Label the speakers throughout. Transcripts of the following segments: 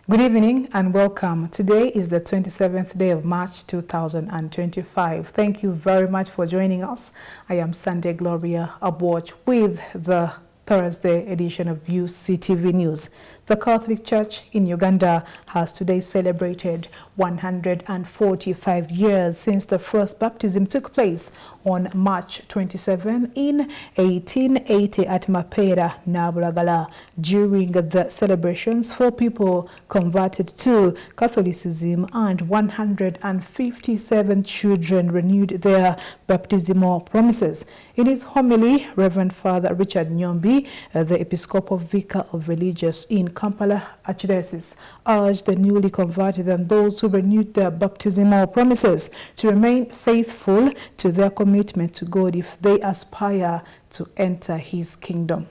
Speaker 1: Good evening and welcome. Today is the 27th day of March 2025. Thank you very much for joining us. I am Sunday Gloria Abwatch with the Thursday edition of Uctv News. The Catholic Church in Uganda has today celebrated 145 years since the first baptism took place on March 27 in 1880 at Mapera, Nabulagala. During the celebrations, 4 people converted to Catholicism and 157 children renewed their baptismal promises. In his homily, Reverend Father Richard Nyombi, the Episcopal Vicar of Religious in Kampala Archdiocese, urged the newly converted and those who renewed their baptismal promises to remain faithful to their commitment to God if they aspire to enter His kingdom.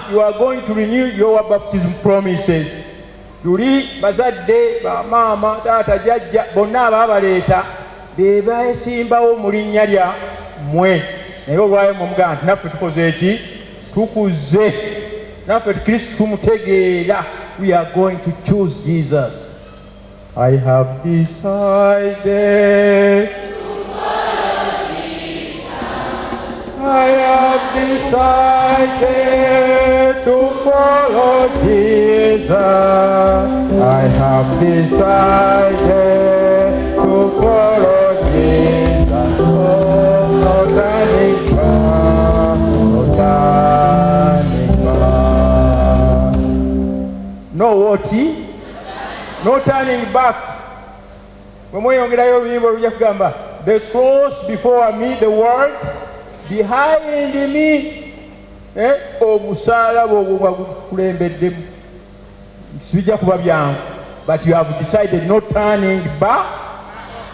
Speaker 2: You are going to renew your baptism promises. Yuli bazadde ba mama tata jajja bonna ababaleeta be basimbawo mu linnya lya mmwe naye olwayo mumugamba nti naffe tukoze eki tukuze naffe Kristo tumutegeera. We are going to choose Jesus. I have decided I have decided to follow Jesus. I have decided to follow Jesus. Oh, no turning back, no turning back. No what? No turning back. The cross before me, the word behind me, omusaalaba ogwo gwagukulembeddemu sijja kuba byangu, but you have decided no turning back.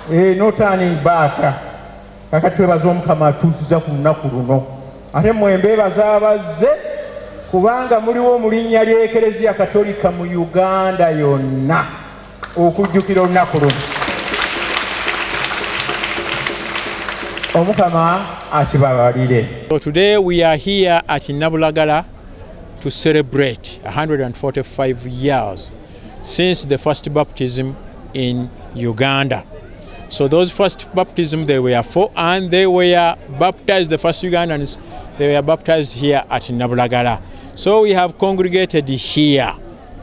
Speaker 2: No turning back. Kakati twebaza Omukama atuusiza ku lunaku luno. Ate mwembeebaza abazze kubanga muliwo mu linnya ly'Ekereziya Katolika mu Uganda yonna okujjukira olunaku luno.
Speaker 3: So today we are here at Nabulagala to celebrate 145 years since the first baptism in Uganda. So those first baptisms, they were 4, and they were baptized, the first Ugandans, they were baptized here at Nabulagala. So we have congregated here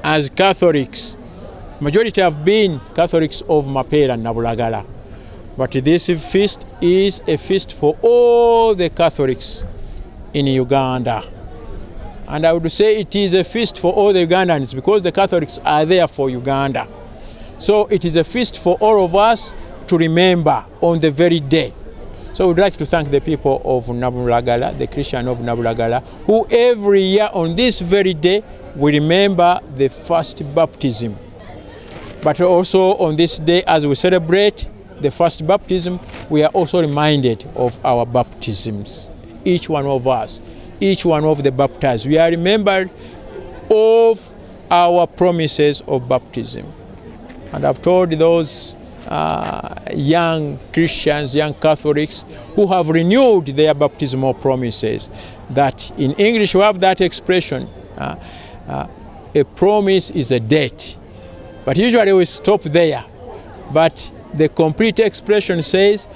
Speaker 3: as Catholics. Majority have been Catholics of Mapera and Nabulagala. But this feast is a feast for all the Catholics in Uganda. And I would say it is a feast for all the Ugandans because the Catholics are there for Uganda. So it is a feast for all of us to remember on the very day. So we'd like to thank the people of Nabulagala, the Christian of Nabulagala, who every year on this very day we remember the first baptism. But also on this day, as we celebrate the first baptism, we are also reminded of our baptisms. Each one of us, each one of the baptized, we are remembered of our promises of baptism. And I've told those young Christians, young Catholics who have renewed their baptismal promises that in English we have that expression, a promise is a debt. But usually we stop there. But the complete expression says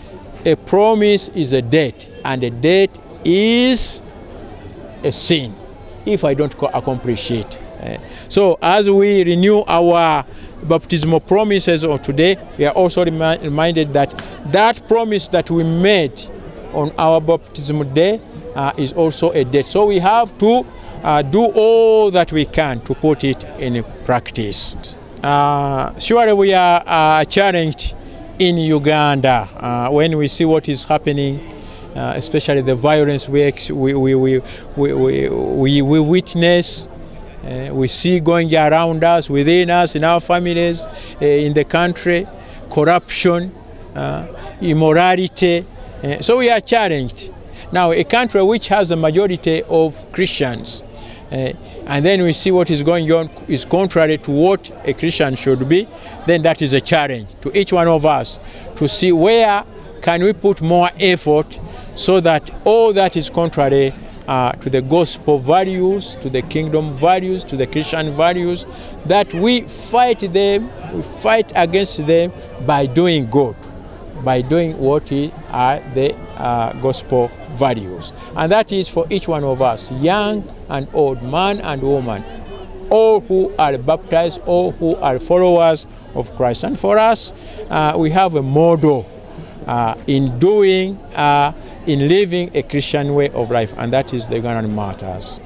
Speaker 3: a promise is a debt, and a debt is a sin if I don't accomplish it. So as we renew our baptismal promises of today, we are also reminded that that promise that we made on our baptismal day is also a debt. So we have to do all that we can to put it in practice. Surely we are challenged in Uganda when we see what is happening, especially the violence we witness we see going around us, within us, in our families, in the country, corruption, immorality. So we are challenged. Now, a country which has a majority of Christians, and then we see what is going on is contrary to what a Christian should be, then that is a challenge to each one of us to see where can we put more effort so that all that is contrary to the gospel values, to the kingdom values, to the Christian values, that we fight them, we fight against them by doing good, by doing what are the gospel values. And that is for each one of us, young and old, man and woman, all who are baptized, all who are followers of Christ. And for us, we have a model in doing, in living a Christian way of life, and that is the Ugandan Martyrs.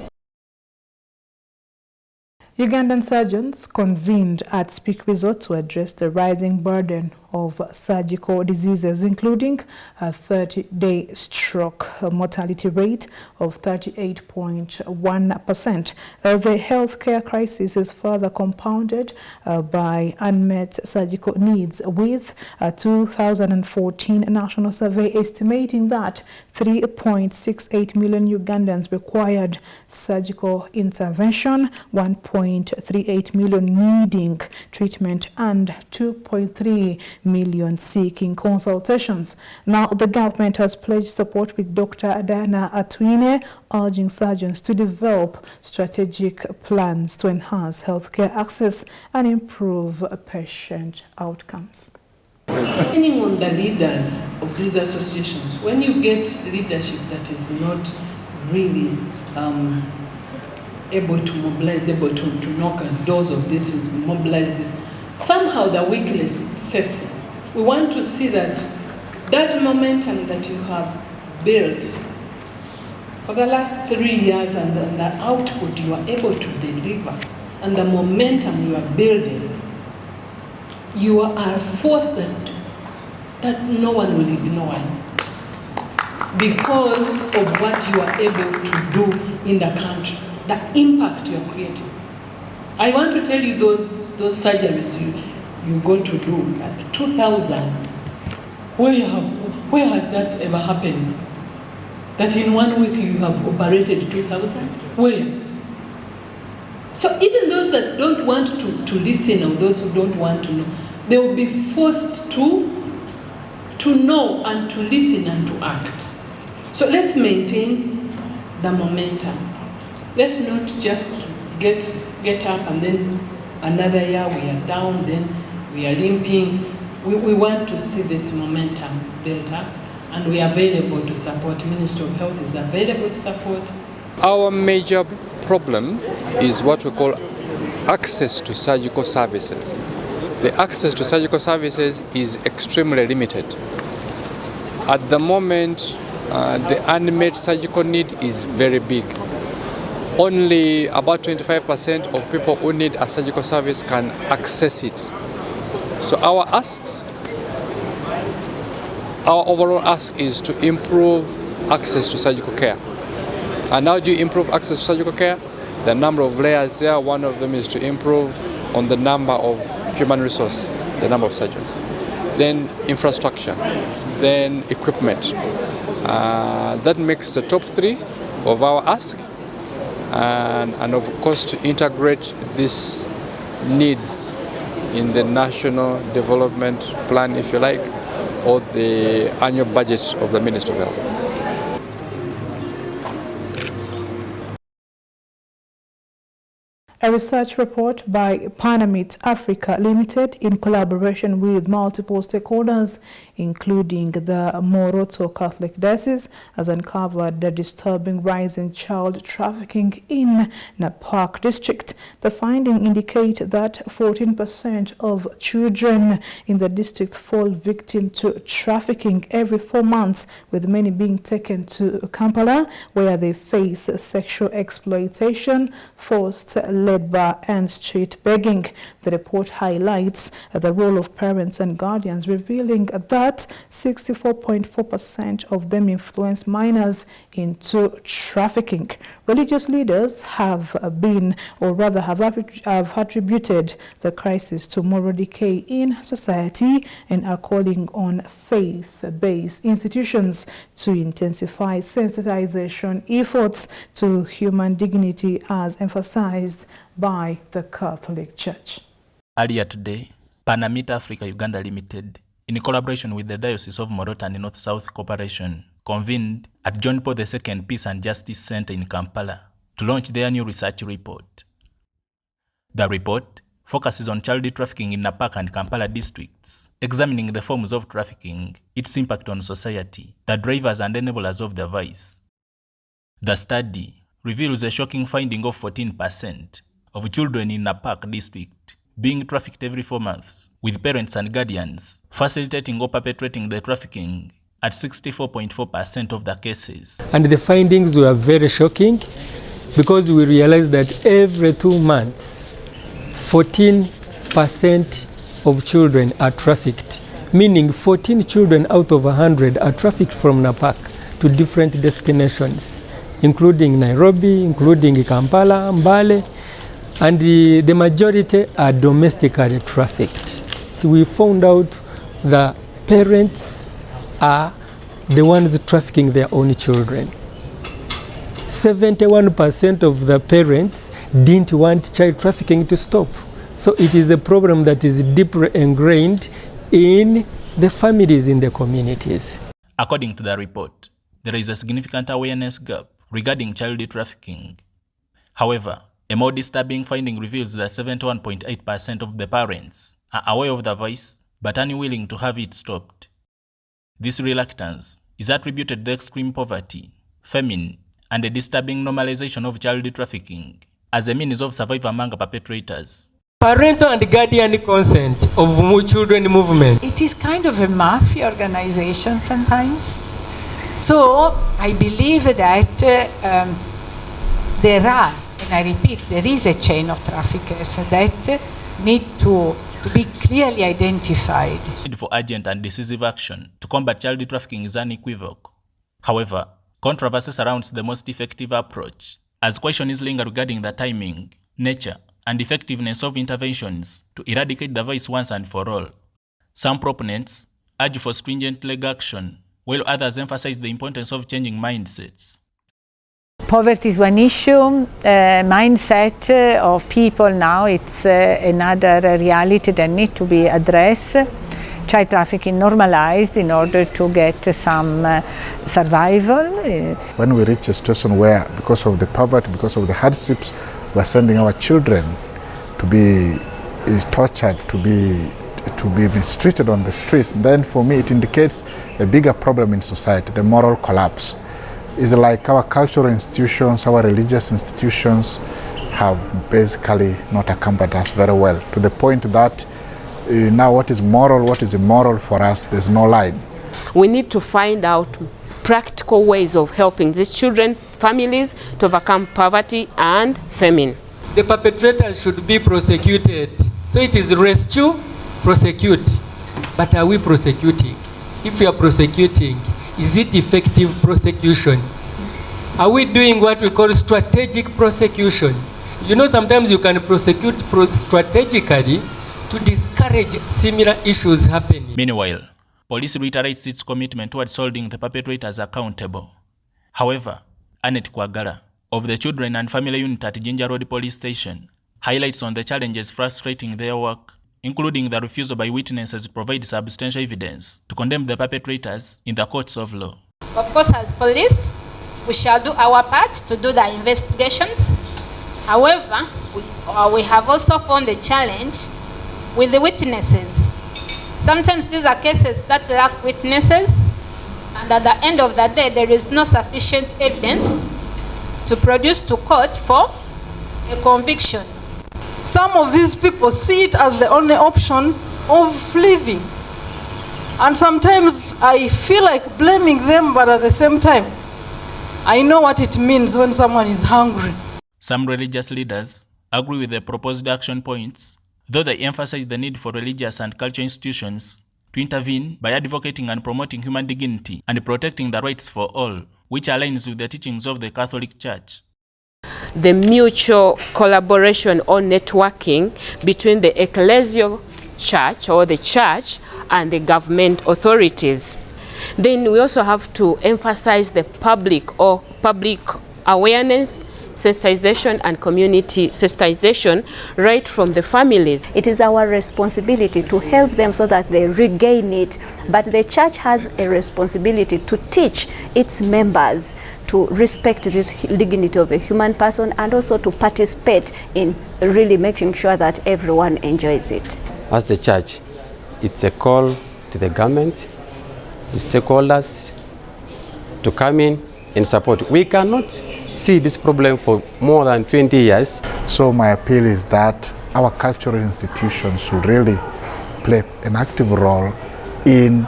Speaker 1: Ugandan surgeons convened at Speak Resort to address the rising burden of surgical diseases, including a 30-day stroke mortality rate of 38.1%. The healthcare crisis is further compounded by unmet surgical needs, with a 2014 national survey estimating that 3.68 million Ugandans required surgical intervention, 1.38 million needing treatment, and 2.3 million seeking consultations. Now, the government has pledged support with Dr. Diana Atwine, urging surgeons to develop strategic plans to enhance healthcare access and improve patient outcomes.
Speaker 4: Depending on the leaders of these associations, when you get leadership that is not really able to mobilize, able to knock on doors of this, mobilize this, somehow the weakness sets in. We want to see that momentum that you have built for the last 3 years and the output you are able to deliver and the momentum you are building, you are a force that no one will ignore because of what you are able to do in the country, the impact you are creating. I want to tell you those surgeries you go to do, 2,000. Where has that ever happened? That in 1 week you have operated 2,000? Where? So even those that don't want to listen, or those who don't want to know, they will be forced to know and to listen and to act. So let's maintain the momentum. Let's not just get up and then another year we are down, then we are limping. We want to see this momentum built up, and we are available to support. Ministry of Health is available to support.
Speaker 5: Our major problem is what we call access to surgical services. The access to surgical services is extremely limited. At the moment, the unmet surgical need is very big. Only about 25% of people who need a surgical service can access it. So our overall ask is to improve access to surgical care. And how do you improve access to surgical care? The number of layers there. One of them is to improve on the number of human resource, the number of surgeons. Then infrastructure, then equipment. That makes the top 3 of our ask. And of course to integrate these needs in the national development plan, if you like, or the annual budget of the Ministry of Health.
Speaker 1: A research report by Panamit Africa Limited, in collaboration with multiple stakeholders, including the Moroto Catholic Diocese, has uncovered the disturbing rise in child trafficking in Napak district. The findings indicate that 14% of children in the district fall victim to trafficking every 4 months, with many being taken to Kampala, where they face sexual exploitation, forced labor and street begging. The report highlights the role of parents and guardians, revealing that that 64.4% of them influence minors into trafficking. Religious leaders have been, or rather have attributed the crisis to moral decay in society and are calling on faith-based institutions to intensify sensitization efforts to human dignity as emphasized by the Catholic Church.
Speaker 6: Earlier today, Panamita Africa Uganda Limited, in collaboration with the Diocese of Morota and North-South Corporation, convened at John Paul II Peace and Justice Center in Kampala to launch their new research report. The report focuses on child trafficking in Napak and Kampala districts, examining the forms of trafficking, its impact on society, the drivers and enablers of the vice. The study reveals a shocking finding of 14% of children in Napak district being trafficked every 4 months, with parents and guardians facilitating or perpetrating the trafficking at 64.4% of the cases.
Speaker 7: And the findings were very shocking because we realized that every 2 months, 14% of children are trafficked, meaning 14 children out of 100 are trafficked from Napak to different destinations, including Nairobi, including Kampala, Mbale, and the majority are domestically trafficked. We found out the parents are the ones trafficking their own children. 71% of the parents didn't want child trafficking to stop. So it is a problem that is deeply ingrained in the families in the communities.
Speaker 6: According to the report, there is a significant awareness gap regarding child trafficking. However, a more disturbing finding reveals that 71.8% of the parents are aware of the vice but unwilling to have it stopped. This reluctance is attributed to the extreme poverty, famine, and a disturbing normalization of child trafficking as a means of survival among perpetrators.
Speaker 7: Parental and guardian consent of children movement.
Speaker 8: It is kind of a mafia organization sometimes. So I believe that there are, and I repeat, there is a chain of traffickers that need to be clearly identified.
Speaker 6: The need for urgent and decisive action to combat child trafficking is unequivocal. However, controversy surrounds the most effective approach, as questions linger regarding the timing, nature, and effectiveness of interventions to eradicate the vice once and for all. Some proponents urge for stringent legal action, while others emphasize the importance of changing mindsets.
Speaker 8: Poverty is one issue, mindset of people now, it's another reality that needs to be addressed. Child trafficking normalized in order to get some survival.
Speaker 9: When we reach a situation where, because of the poverty, because of the hardships, we're sending our children to be tortured, to be mistreated on the streets, then for me it indicates a bigger problem in society, the moral collapse. It's like our cultural institutions, our religious institutions have basically not accompanied us very well, to the point that now what is moral, what is immoral for us, there's no line.
Speaker 10: We need to find out practical ways of helping these children, families, to overcome poverty and famine.
Speaker 7: The perpetrators should be prosecuted. So it is rescue, prosecute. But are we prosecuting? If we are prosecuting, is it effective prosecution? Are we doing what we call strategic prosecution? You know, sometimes you can prosecute strategically to discourage similar issues happening.
Speaker 6: Meanwhile, police reiterates its commitment towards holding the perpetrators accountable. However, Annette Kwagala of the Children and Family Unit at Jinja Road Police Station highlights on the challenges frustrating their work, including the refusal by witnesses to provide substantial evidence to condemn the perpetrators in the courts of law.
Speaker 11: Of course, as police, we shall do our part to do the investigations. However, we have also found a challenge with the witnesses. Sometimes these are cases that lack witnesses, and at the end of the day, there is no sufficient evidence to produce to court for a conviction.
Speaker 12: Some of these people see it as the only option of living. And sometimes I feel like blaming them, but at the same time, I know what it means when someone is hungry.
Speaker 6: Some religious leaders agree with the proposed action points, though they emphasize the need for religious and cultural institutions to intervene by advocating and promoting human dignity and protecting the rights for all, which aligns with the teachings of the Catholic Church.
Speaker 10: The mutual collaboration or networking between the ecclesial church or the church and the government authorities. Then we also have to emphasize the public awareness, sensitization and community sensitization right from the families.
Speaker 13: It is our responsibility to help them so that they regain it, but the church has a responsibility to teach its members to respect this dignity of a human person and also to participate in really making sure that everyone enjoys it.
Speaker 14: As the church, it's a call to the government, the stakeholders to come in and support. We cannot see this problem for more than 20 years.
Speaker 9: So my appeal is that our cultural institutions should really play an active role in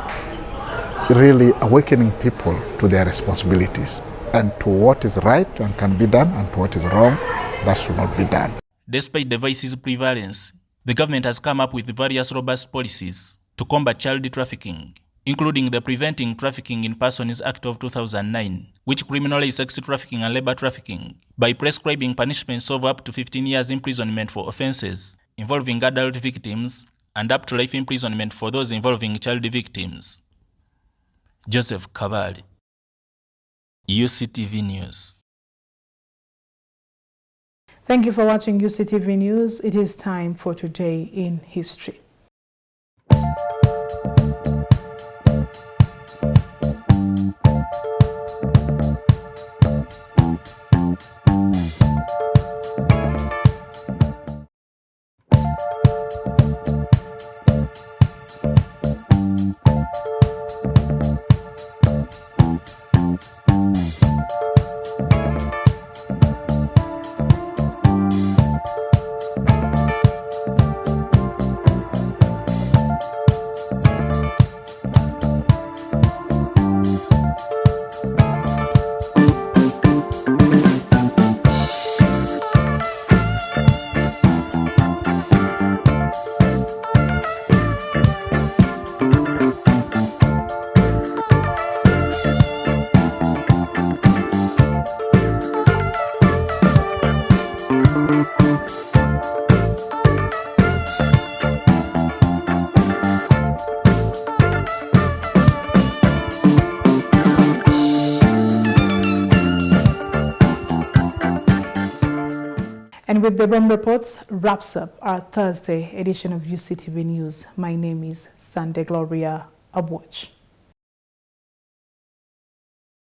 Speaker 9: really awakening people to their responsibilities and to what is right and can be done and to what is wrong that should not be done.
Speaker 6: Despite the vice's prevalence, the government has come up with various robust policies to combat child trafficking, including the Preventing Trafficking in Persons Act of 2009, which criminalizes sex trafficking and labor trafficking by prescribing punishments of up to 15 years imprisonment for offenses involving adult victims and up to life imprisonment for those involving child victims. Joseph Kabali, UCTV News.
Speaker 1: Thank you for watching UCTV News. It is time for Today in History. And with the bomb reports wraps up our Thursday edition of UCTV News. My name is Sunday Gloria Abwatch.